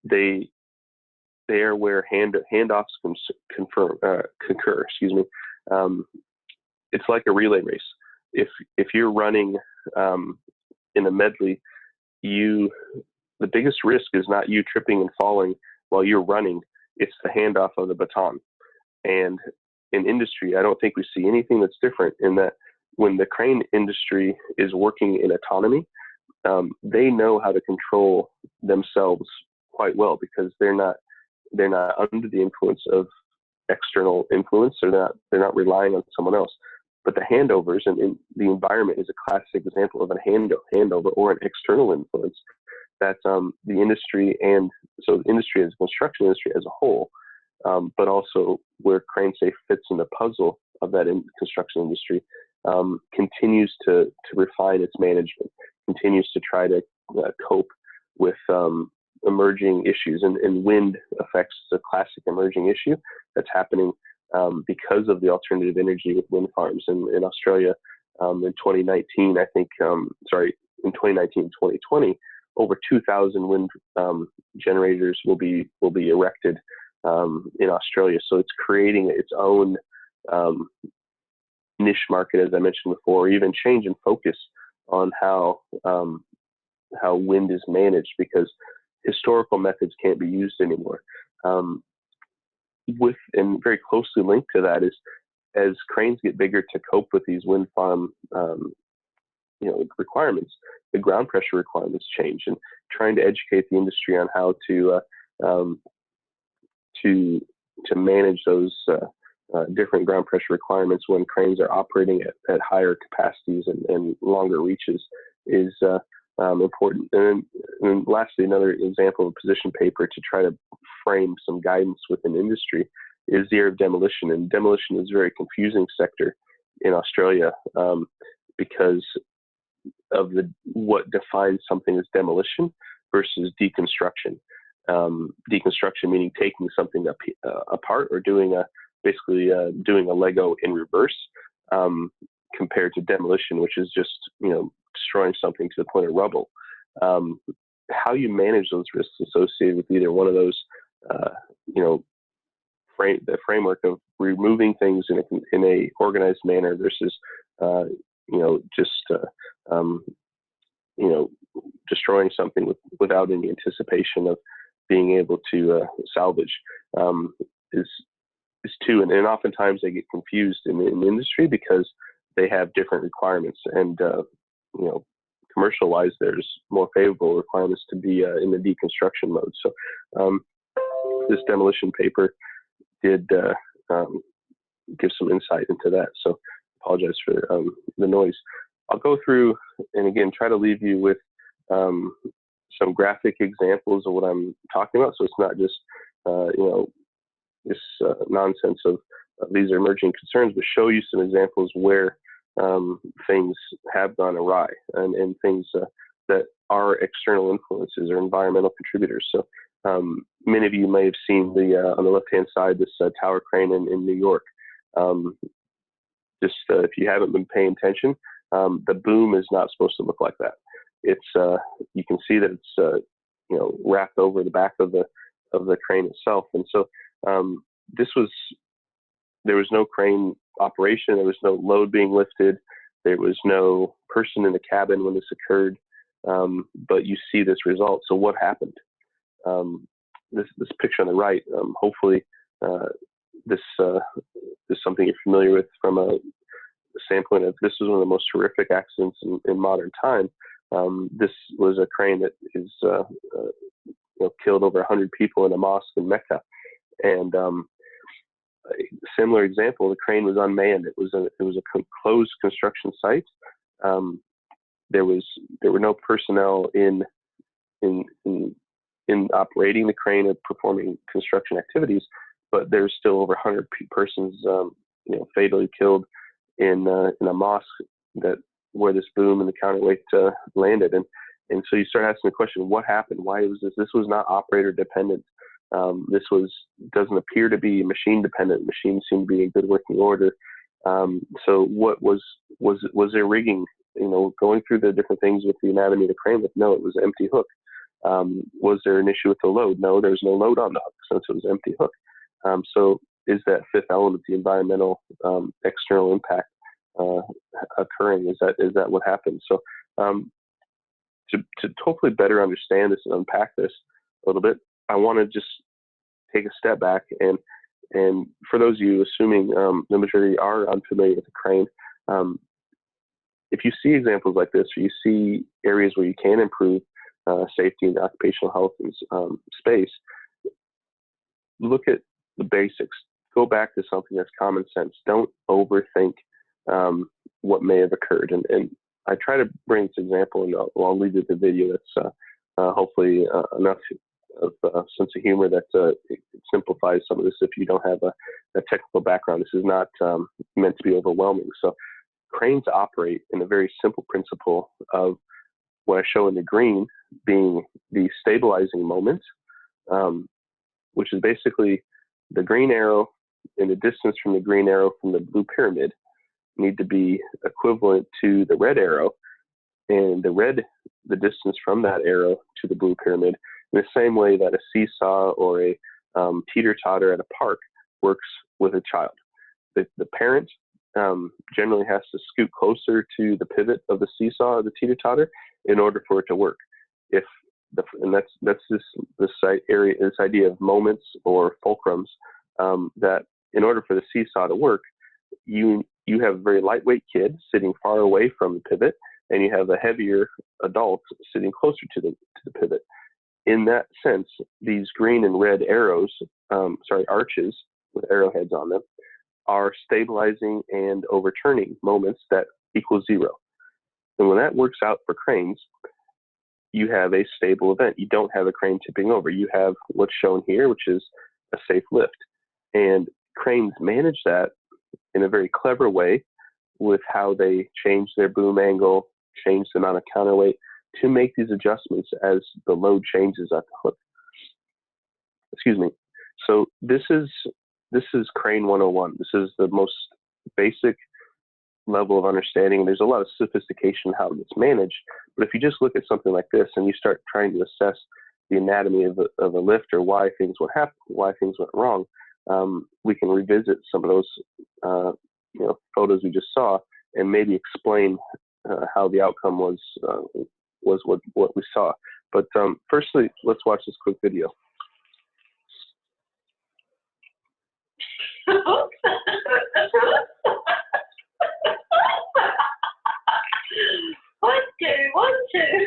they are where handoffs concur. It's like a relay race. If you're running in a medley, the biggest risk is not you tripping and falling while you're running. It's the handoff of the baton. And in industry, I don't think we see anything that's different in that when the crane industry is working in autonomy, they know how to control themselves quite well because they're not under the influence of external influence, or they're not relying on someone else. But the handovers and the environment is a classic example of a handover or an external influence that the industry, and so the industry as a construction industry as a whole, but also where crane safe fits in the puzzle of that construction industry, continues to refine its management, continues to try to cope with emerging issues. And wind effects is a classic emerging issue that's happening because of the alternative energy with wind farms in Australia. In 2019, I think, in 2020, over 2,000 wind generators will be erected in Australia. So it's creating its own niche market, as I mentioned before, or even change in focus on how wind is managed, because historical methods can't be used anymore. And very closely linked to that is, as cranes get bigger to cope with these wind farm requirements, the ground pressure requirements change, and trying to educate the industry on how to manage those different ground pressure requirements when cranes are operating at higher capacities and longer reaches is important. And lastly, another example of a position paper to try to frame some guidance within industry is the area of demolition. And demolition is a very confusing sector in Australia because of what defines something as demolition versus deconstruction. Deconstruction meaning taking something apart or doing doing a Lego in reverse, compared to demolition, which is just destroying something to the point of rubble. How you manage those risks associated with either one of those, the framework of removing things in a organized manner versus destroying something without any anticipation of being able to salvage is two, and oftentimes they get confused in the industry because they have different requirements, and commercial-wise, there's more favorable requirements to be in the deconstruction mode. So this demolition paper did give some insight into that. So apologize for the noise. I'll go through and again try to leave you with some graphic examples of what I'm talking about. So it's not just this nonsense of these are emerging concerns, but show you some examples where things have gone awry and things that are external influences or environmental contributors. So many of you may have seen on the left-hand side, this tower crane in New York. If you haven't been paying attention, the boom is not supposed to look like that. It's you can see that it's wrapped over the back of the crane itself, and so there was no crane operation, there was no load being lifted, there was no person in the cabin when this occurred, but you see this result. So what happened? This picture on the right, hopefully this is something you're familiar with from a standpoint of this was one of the most horrific accidents in modern time. This was a crane that is killed over 100 people in a mosque in Mecca, and a similar example, the crane was unmanned. It was a closed construction site. There were no personnel in operating the crane or performing construction activities, but there's still over 100 persons fatally killed in a mosque where this boom and the counterweight landed. And so you start asking the question, what happened? Why was this? This was not operator dependent. This doesn't appear to be machine dependent. Machines seem to be in good working order. So what was there rigging? Going through the different things with the anatomy of the crane. No, it was an empty hook. Was there an issue with the load? No, there's no load on the hook since it was an empty hook. So is that fifth element, the environmental external impact, occurring? Is that what happened? So to hopefully better understand this and unpack this a little bit, I want to just take a step back and for those of you assuming the majority are unfamiliar with the crane, if you see examples like this, or you see areas where you can improve safety in the occupational health space, look at the basics. Go back to something that's common sense. Don't overthink what may have occurred. And I try to bring this example, and I'll leave you with a video that's hopefully enough of sense of humor that it simplifies some of this if you don't have a technical background. This is not meant to be overwhelming. So cranes operate in a very simple principle of what I show in the green being the stabilizing moment, which is basically the green arrow and the distance from the green arrow from the blue pyramid need to be equivalent to the red arrow, and the distance from that arrow to the blue pyramid, in the same way that a seesaw or a teeter-totter at a park works with a child. The parent generally has to scoot closer to the pivot of the seesaw or the teeter-totter in order for it to work. And that's this idea of moments or fulcrums, that in order for the seesaw to work, you have a very lightweight kid sitting far away from the pivot, and you have a heavier adult sitting closer to the pivot. In that sense, these green and red arrows, arches with arrowheads on them, are stabilizing and overturning moments that equal 0. And when that works out for cranes, you have a stable event. You don't have a crane tipping over. You have what's shown here, which is a safe lift. And cranes manage that in a very clever way with how they change their boom angle, change the amount of counterweight to make these adjustments as the load changes at the hook. Excuse me. So this is Crane 101. This is the most basic level of understanding. There's a lot of sophistication in how it's managed, but if you just look at something like this and you start trying to assess the anatomy of a lift or why things went wrong, we can revisit some of those photos we just saw and maybe explain how the outcome was what we saw. But firstly, let's watch this quick video. One, two.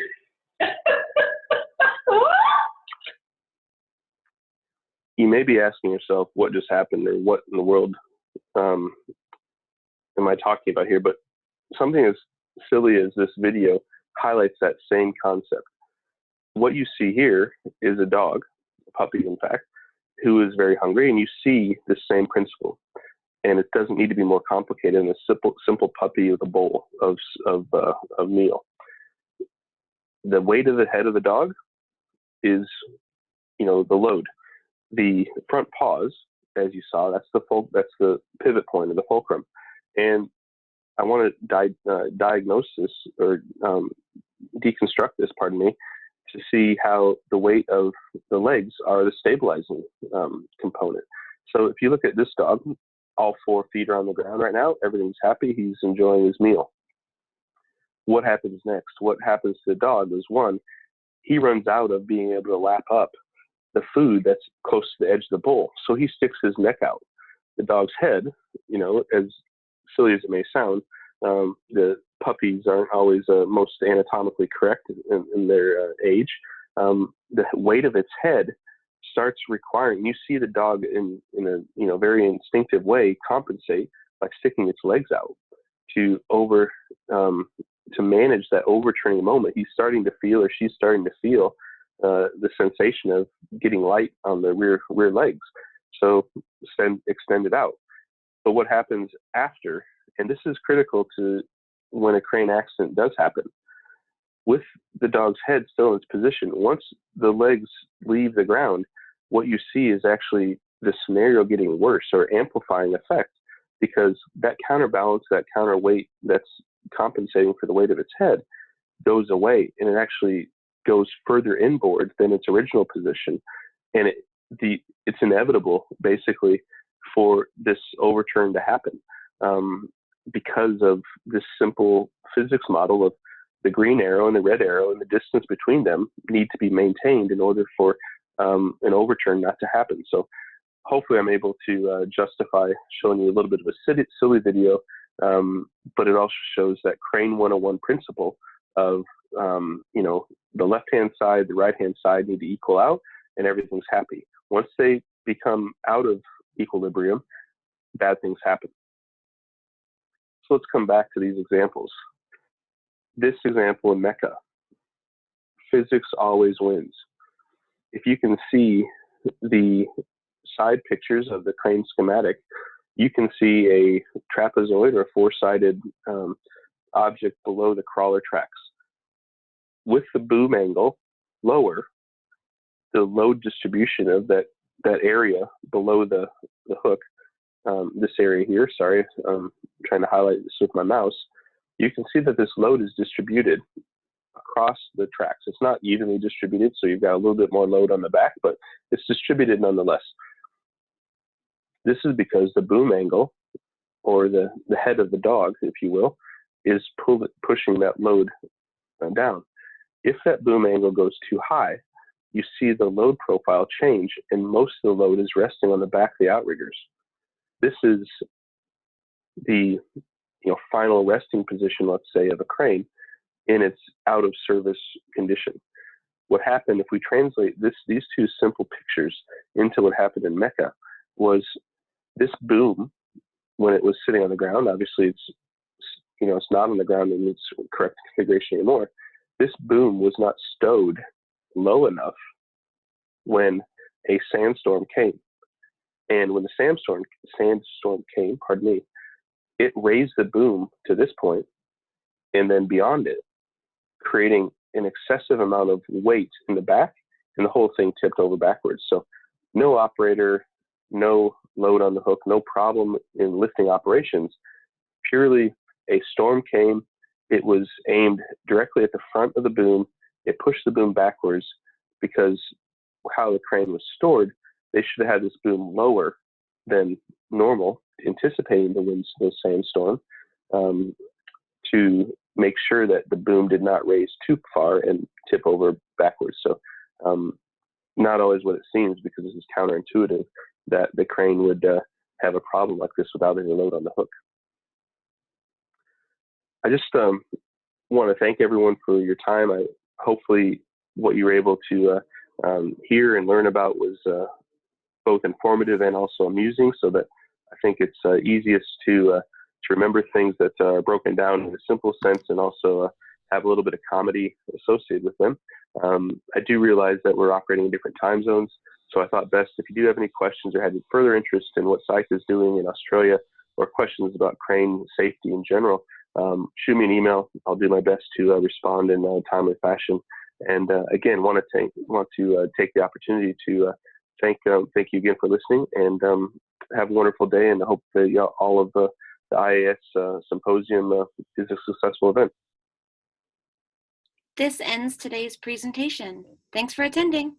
You may be asking yourself what just happened or what in the world am I talking about here, but something as silly as this video highlights that same concept. What you see here is a dog, a puppy in fact, who is very hungry, and you see the same principle. And it doesn't need to be more complicated than a simple puppy with a bowl of meal. The weight of the head of the dog is, the load. The front paws, as you saw, that's the pivot point of the fulcrum. And I want to diagnose this or deconstruct this, to see how the weight of the legs are the stabilizing component. So if you look at this dog, all 4 feet are on the ground right now. Everything's happy. He's enjoying his meal. What happens next? What happens to the dog is, one, he runs out of being able to lap up the food that's close to the edge of the bowl. So he sticks his neck out. The dog's head, as silly as it may sound, the puppies aren't always most anatomically correct in their age. The weight of its head starts requiring, you see the dog in a very instinctive way compensate by sticking its legs out to manage that overturning moment. He's starting to feel, or she's starting to feel, the sensation of getting light on the rear legs. So extend it out. But what happens after, and this is critical to when a crane accident does happen, with the dog's head still in its position, once the legs leave the ground, what you see is actually the scenario getting worse or amplifying effect, because that counterbalance, that counterweight that's compensating for the weight of its head goes away, and it actually goes further inboard than its original position. And it's inevitable, basically, for this overturn to happen because of this simple physics model of the green arrow and the red arrow, and the distance between them need to be maintained in order for an overturn not to happen. So hopefully I'm able to justify showing you a little bit of a silly video, but it also shows that Crane 101 principle of, the left-hand side, the right-hand side need to equal out, and everything's happy. Once they become out of equilibrium, bad things happen. So let's come back to these examples. This example in Mecca, physics always wins. If you can see the side pictures of the crane schematic, you can see a trapezoid or 4-sided object below the crawler tracks. With the boom angle lower, the load distribution of that area below the hook, this area here, sorry, I'm trying to highlight this with my mouse, you can see that this load is distributed across the tracks. It's not evenly distributed, so you've got a little bit more load on the back, but it's distributed nonetheless. This is because the boom angle, or the head of the dog, if you will, is pushing that load down. If that boom angle goes too high, you see the load profile change, and most of the load is resting on the back of the outriggers. This is the final resting position, let's say, of a crane, in its out of service condition. What happened, if we translate these two simple pictures into what happened in Mecca, was this boom, when it was sitting on the ground, obviously it's not on the ground in its correct configuration anymore. This boom was not stowed low enough when a sandstorm came. And when the sandstorm came, it raised the boom to this point and then beyond it, creating an excessive amount of weight in the back, and the whole thing tipped over backwards. So no operator, no load on the hook, no problem in lifting operations. Purely a storm came, it was aimed directly at the front of the boom, it pushed the boom backwards because how the crane was stored, they should have had this boom lower than normal, anticipating the sandstorm, to make sure that the boom did not raise too far and tip over backwards. So not always what it seems, because this is counterintuitive, that the crane would have a problem like this without any load on the hook. I just want to thank everyone for your time. Hopefully what you were able to hear and learn about was both informative and also amusing, so that I think it's easiest to remember things that are broken down in a simple sense, and also have a little bit of comedy associated with them. I do realize that we're operating in different time zones, so I thought best, if you do have any questions or had further interest in what Psych is doing in Australia, or questions about crane safety in general, shoot me an email. I'll do my best to respond in a timely fashion. And again, want to take the opportunity to thank you again for listening, and have a wonderful day. And I hope that all of the IAS symposium is a successful event. This ends today's presentation. Thanks for attending.